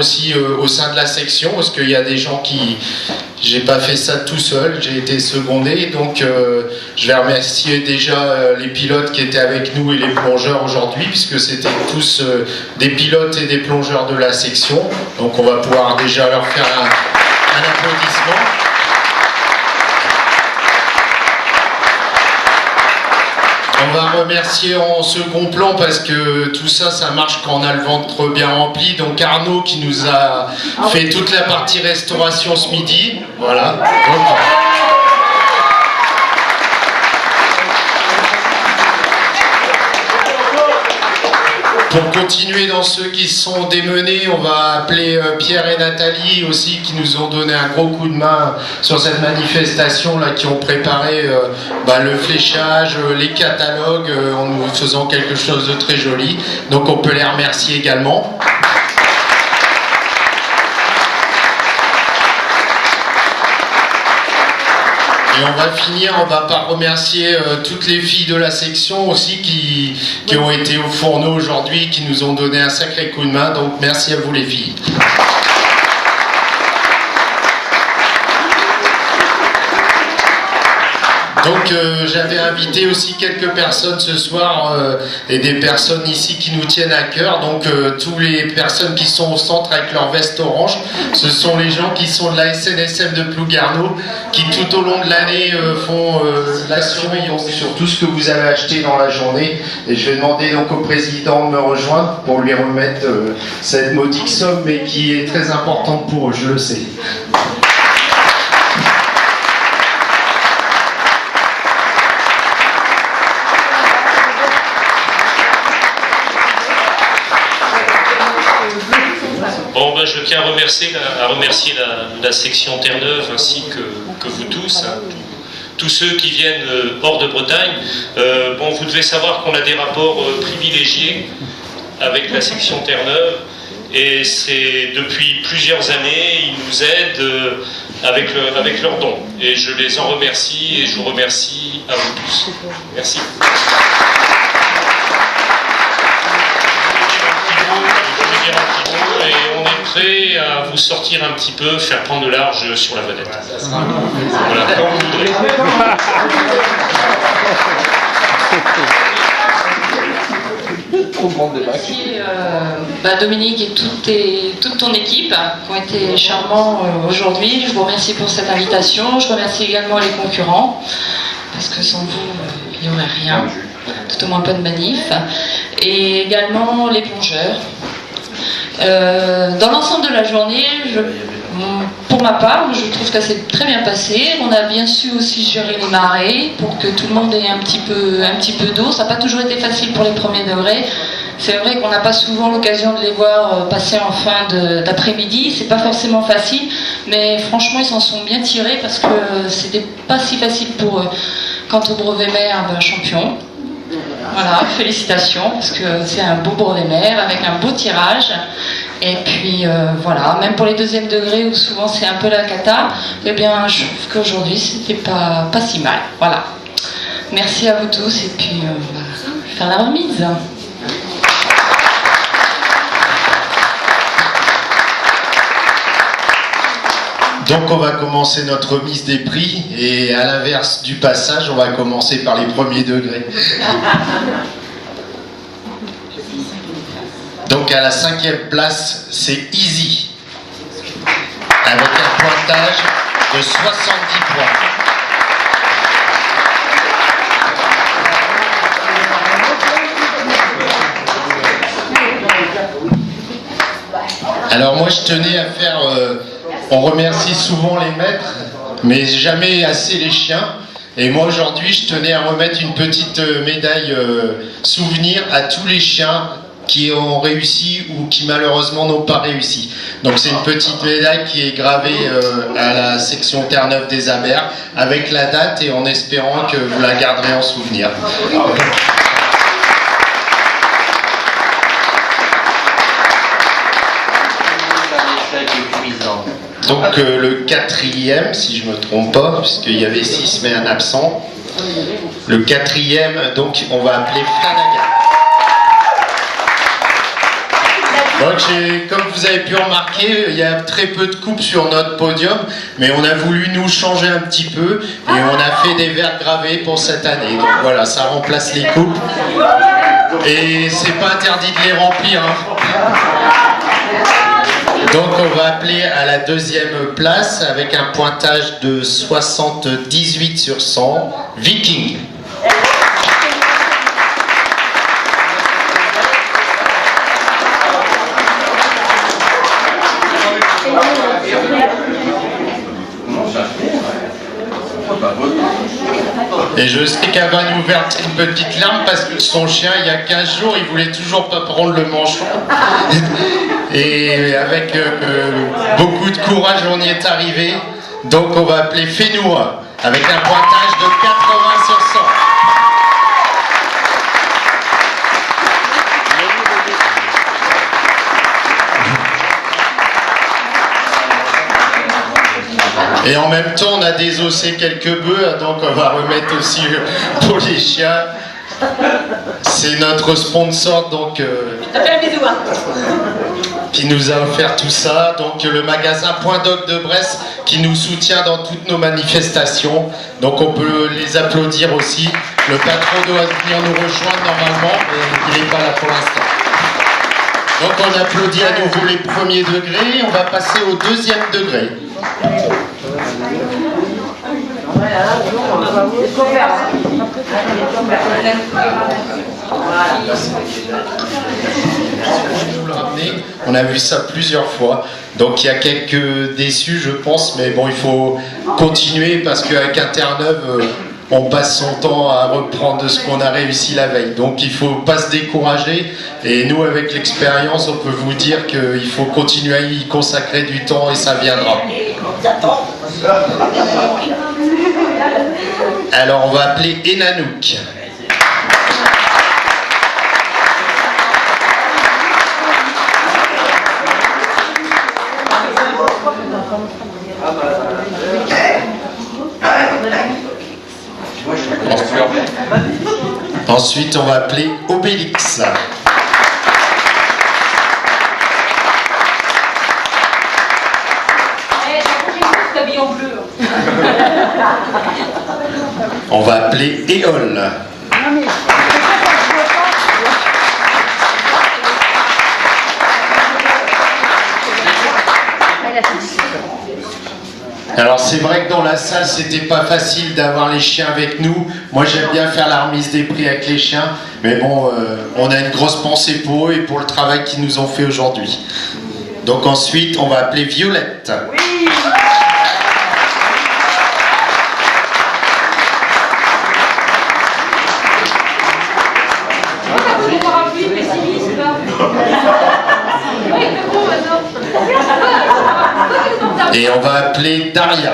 aussi au sein de la section, parce qu'il y a des gens qui... J'ai pas fait ça tout seul, j'ai été secondé, donc je vais remercier déjà les pilotes qui étaient avec nous et les plongeurs aujourd'hui, puisque c'était tous des pilotes et des plongeurs de la section, donc on va pouvoir déjà leur faire un applaudissement. On va remercier en second plan parce que tout ça, ça marche quand on a le ventre bien rempli. Donc Arnaud qui nous a fait toute la partie restauration ce midi. Voilà. Pour continuer dans ceux qui se sont démenés, on va appeler Pierre et Nathalie aussi qui nous ont donné un gros coup de main sur cette manifestation là, qui ont préparé le fléchage, les catalogues en nous faisant quelque chose de très joli. Donc on peut les remercier également. Et on va finir, on va pas remercier toutes les filles de la section aussi qui ont été au fourneau aujourd'hui, qui nous ont donné un sacré coup de main, donc merci à vous les filles. Donc j'avais invité aussi quelques personnes ce soir et des personnes ici qui nous tiennent à cœur. Donc tous les personnes qui sont au centre avec leur veste orange, ce sont les gens qui sont de la SNSM de Plouguerneau, qui tout au long de l'année font la surveillance sur tout ce que vous avez acheté dans la journée. Et je vais demander donc au président de me rejoindre pour lui remettre cette modique somme, mais qui est très importante pour eux, je le sais. Bon, je tiens à remercier la section Terre-Neuve ainsi que vous tous, hein, tous ceux qui viennent hors de Bretagne. Vous devez savoir qu'on a des rapports privilégiés avec la section Terre-Neuve et c'est depuis plusieurs années, ils nous aident avec leurs dons. Et je les en remercie et je vous remercie à vous tous. Merci. Et on est prêt à vous sortir un petit peu, faire prendre de large sur la vedette. Voilà, quand vous voudrez. Merci Dominique et toute ton équipe qui ont été charmants aujourd'hui. Je vous remercie pour cette invitation. Je remercie également les concurrents, parce que sans vous, il n'y aurait rien, tout au moins pas de manif. Et également les plongeurs. Dans l'ensemble de la journée, pour ma part, je trouve que ça s'est très bien passé. On a bien su aussi gérer les marées pour que tout le monde ait un petit peu d'eau. Ça n'a pas toujours été facile pour les premiers degrés. C'est vrai qu'on n'a pas souvent l'occasion de les voir passer en fin d'après-midi. C'est pas forcément facile, mais franchement ils s'en sont bien tirés parce que c'était pas si facile pour eux. Quant au brevet mer, champion. Voilà, félicitations, parce que c'est un beau brevet mer avec un beau tirage. Et puis voilà, même pour les deuxièmes degrés où souvent c'est un peu la cata, eh bien je trouve qu'aujourd'hui c'était pas si mal. Voilà. Merci à vous tous et puis on va faire la remise. Donc on va commencer notre remise des prix et à l'inverse du passage, on va commencer par les premiers degrés. Donc à la 5e place, c'est Easy, avec un pointage de 70 points. Alors moi je tenais à faire... on remercie souvent les maîtres, mais jamais assez les chiens. Et moi aujourd'hui, je tenais à remettre une petite médaille souvenir à tous les chiens qui ont réussi ou qui malheureusement n'ont pas réussi. Donc c'est une petite médaille qui est gravée à la section Terre-Neuve des Abers avec la date et en espérant que vous la garderez en souvenir. Donc le 4e, si je ne me trompe pas, puisqu'il y avait 6 mais un absent. Le 4e, donc on va appeler Flanagan. Donc comme vous avez pu remarquer, il y a très peu de coupes sur notre podium, mais on a voulu nous changer un petit peu et on a fait des verres gravés pour cette année. Donc voilà, ça remplace les coupes et c'est pas interdit de les remplir. Donc on va appeler à la deuxième place avec un pointage de 78 sur 100, Viking. Et je sais qu'elle va nous verser une petite larme parce que son chien, il y a 15 jours, il voulait toujours pas prendre le manchon. Et avec beaucoup de courage, on y est arrivé. Donc on va appeler Fénoua avec un pointage de 80 sur 100. Et en même temps, on a désossé quelques bœufs, donc on va remettre aussi pour les chiens. C'est notre sponsor, donc, qui nous a offert tout ça. Donc le magasin Point Doc de Brest, qui nous soutient dans toutes nos manifestations. Donc on peut les applaudir aussi. Le patron doit venir nous rejoindre normalement, mais il n'est pas là pour l'instant. Donc on applaudit à nouveau les premiers degrés. On va passer au deuxième degré. On a vu ça plusieurs fois, donc il y a quelques déçus je pense, mais bon il faut continuer parce qu'avec Interneuf on passe son temps à reprendre ce qu'on a réussi la veille, donc il ne faut pas se décourager et nous avec l'expérience on peut vous dire qu'il faut continuer à y consacrer du temps et ça viendra. Alors on va appeler Enanouk. Ensuite on va appeler Obélix. On va appeler Éole. Alors c'est vrai que dans la salle c'était pas facile d'avoir les chiens avec nous. Moi j'aime bien faire la remise des prix avec les chiens, mais bon on a une grosse pensée pour eux et pour le travail qu'ils nous ont fait aujourd'hui. Donc ensuite on va appeler Violette. Oui. Et on va appeler Daria.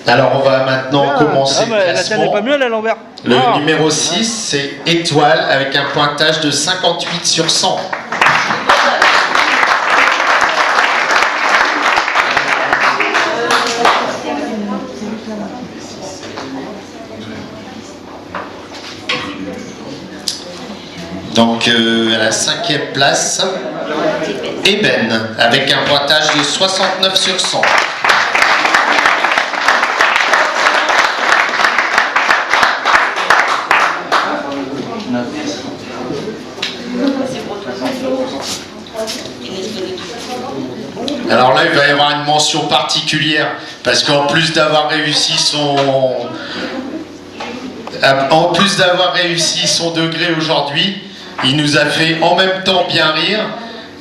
Alors on va maintenant commencer le classement. La tienne n'est pas mieux là, Lambert. Le numéro 6 c'est Étoile avec un pointage de 58 sur 100. Donc à la 5e place, Eben avec un pointage de 69 sur 100. Alors là, il va y avoir une mention particulière parce qu'en plus d'avoir réussi son degré aujourd'hui, il nous a fait en même temps bien rire.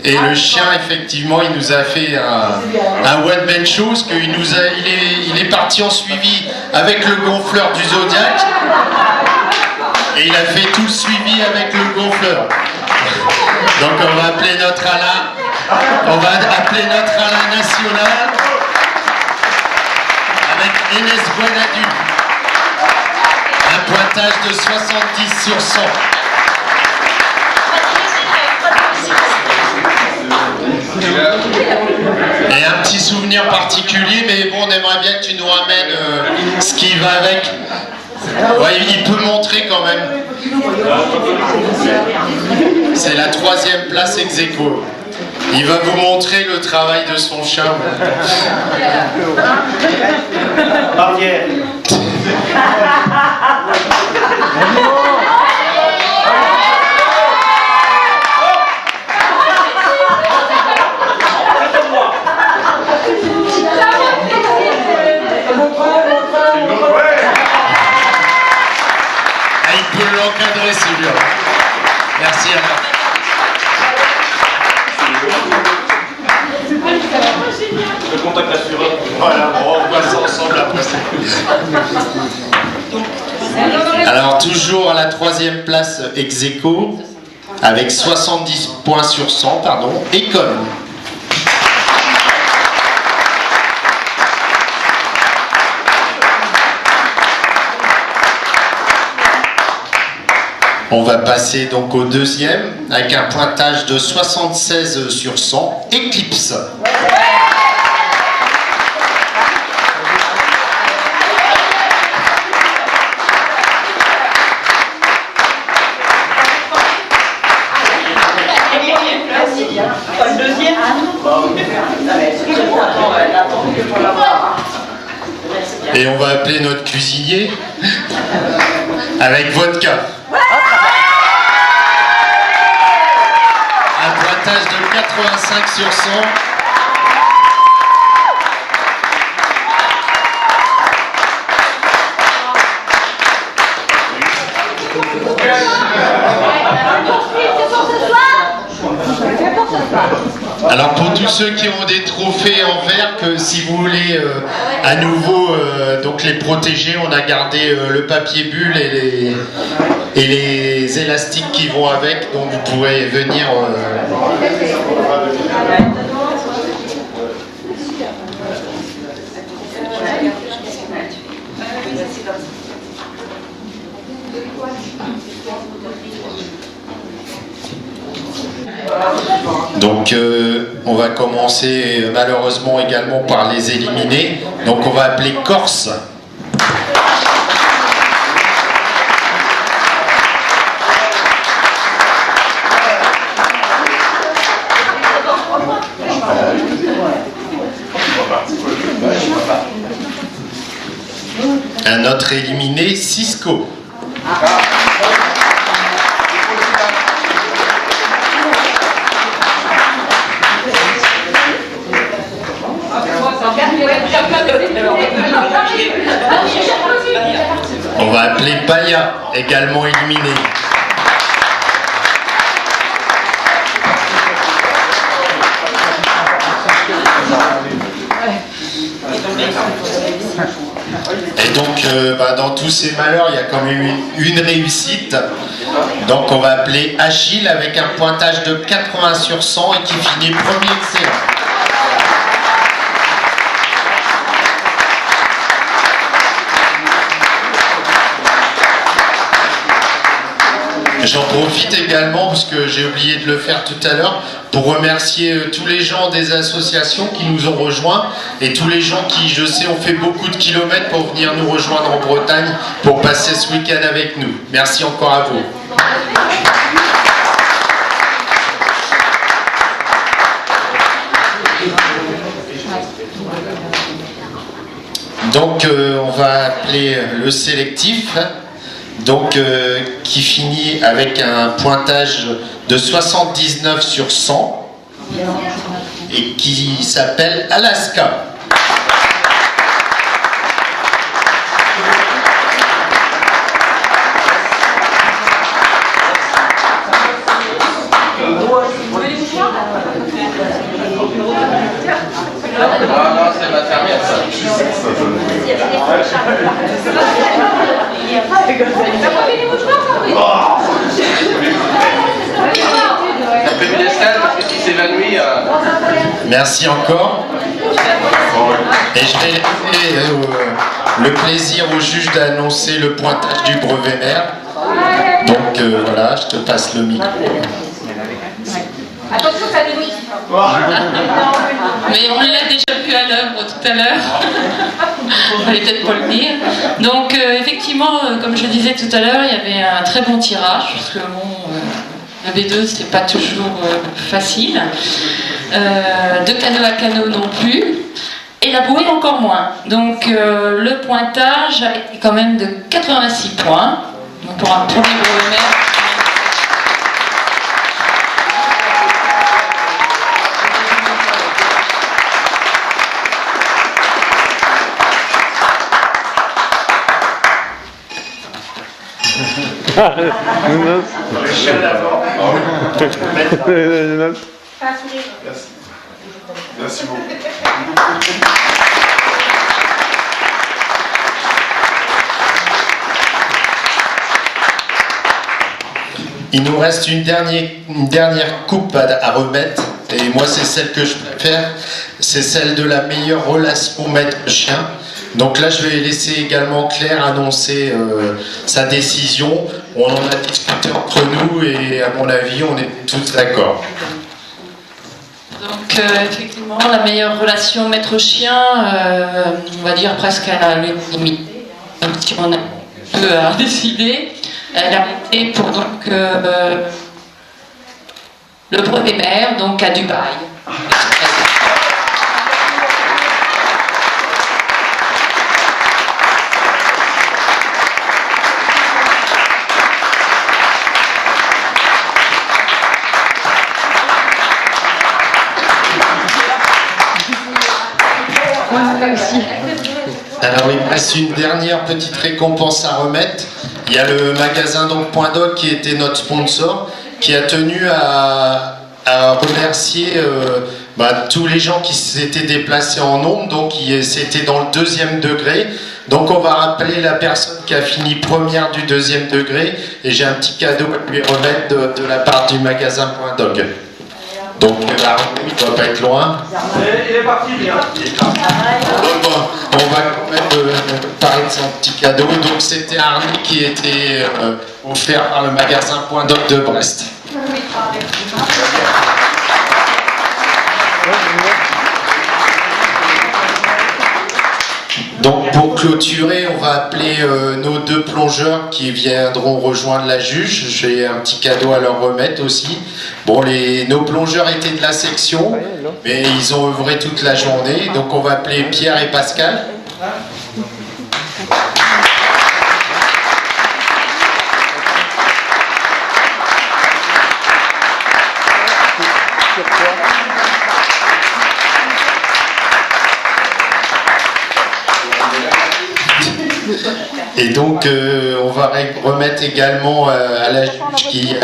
Et le chien, effectivement, il nous a fait un one-man show, parce qu'il est parti en suivi avec le gonfleur du Zodiac, et il a fait tout le suivi avec le gonfleur. Donc on va appeler notre Alain national, avec Inès Buenadu. Un pointage de 70 sur 100. Et un petit souvenir particulier, mais bon, on aimerait bien que tu nous ramènes ce qui va avec. Ouais, il peut montrer quand même. C'est la 3e place ex aequo. Il va vous montrer le travail de son chat. Il peut l'encadrer celui-là. Merci à vous. Le contact assuré. Voilà, on voit ça ensemble après. Alors toujours à la 3e place ex aequo, avec 70 points sur 100, pardon, École. On va passer donc au 2e, avec un pointage de 76 sur 100, Éclipse. Et on va appeler notre cuisinier avec vodka. Un pointage de 85 sur 100. Alors pour tous ceux qui ont des trophées en verre, que si vous voulez à nouveau donc les protéger, on a gardé le papier bulle et les élastiques qui vont avec, donc vous pourrez venir Donc on va commencer malheureusement également par les éliminés. Donc on va appeler Corse. Un autre éliminé, Cisco. On va appeler Baya, également éliminé. Et donc, dans tous ces malheurs, il y a quand même une réussite. Donc, on va appeler Achille avec un pointage de 80 sur 100 et qui finit premier excellent. J'en profite également, parce que j'ai oublié de le faire tout à l'heure, pour remercier tous les gens des associations qui nous ont rejoints et tous les gens qui, je sais, ont fait beaucoup de kilomètres pour venir nous rejoindre en Bretagne pour passer ce week-end avec nous. Merci encore à vous. Donc on va appeler le sélectif. Donc, qui finit avec un pointage de 79 sur 100 et qui s'appelle Alaska. Non, c'est ma fermière, ça. Un peu de l'escalade parce que s'il s'évanouit. Merci encore. Et je vais le plaisir au juge d'annoncer le pointage du brevet maire. Donc voilà, je te passe le micro. Attention, ça limite. Mais on l'a déjà vu à l'œuvre tout à l'heure. Il fallait peut-être pas le dire. Donc effectivement, comme je disais tout à l'heure, il y avait un très bon tirage, parce que bon, le B2 c'est pas toujours facile. De canot à canot non plus. Et la bouée encore moins. Donc le pointage est quand même de 86 points. Donc pour un premier brevet maire. Merci beaucoup. Il nous reste une dernière coupe à remettre, et moi c'est celle que je préfère, c'est celle de la meilleure relation maître-chien. Donc là je vais laisser également Claire annoncer sa décision. On en a discuté entre nous et à mon avis on est tous d'accord. Donc effectivement la meilleure relation maître-chien, on va dire presque à la limite. Donc si on a un peu à décider, elle a été pour donc le brevet maire donc à Dubaï. Alors il me reste une dernière petite récompense à remettre. Il y a le magasin donc Point Doc qui était notre sponsor, qui a tenu à remercier tous les gens qui s'étaient déplacés en nombre, donc c'était dans le 2e degré. Donc on va rappeler la personne qui a fini première du 2e degré, et j'ai un petit cadeau à lui remettre de la part du magasin Point Doc. Donc il ne doit pas être loin. Il est parti bien. Donc, on va quand même parler de son petit cadeau. Donc c'était un harnais qui était offert par le magasin Point Doc de Brest. Donc pour clôturer, on va appeler nos 2 plongeurs qui viendront rejoindre la juge. J'ai un petit cadeau à leur remettre aussi. Bon, nos plongeurs étaient de la section, mais ils ont œuvré toute la journée. Donc on va appeler Pierre et Pascal. Et donc on va remettre également à la juge qui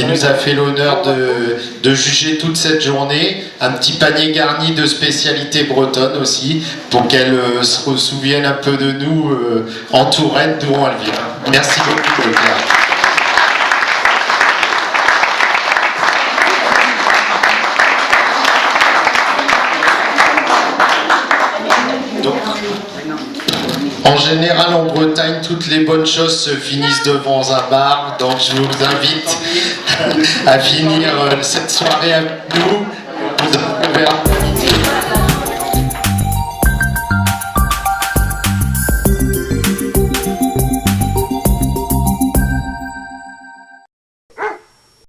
nous a fait l'honneur de juger toute cette journée un petit panier garni de spécialités bretonnes aussi, pour qu'elle se souvienne un peu de nous en Touraine, d'où elle vient. Merci beaucoup Claire. En général, en Bretagne, toutes les bonnes choses se finissent devant un bar, donc je vous invite à finir cette soirée avec nous.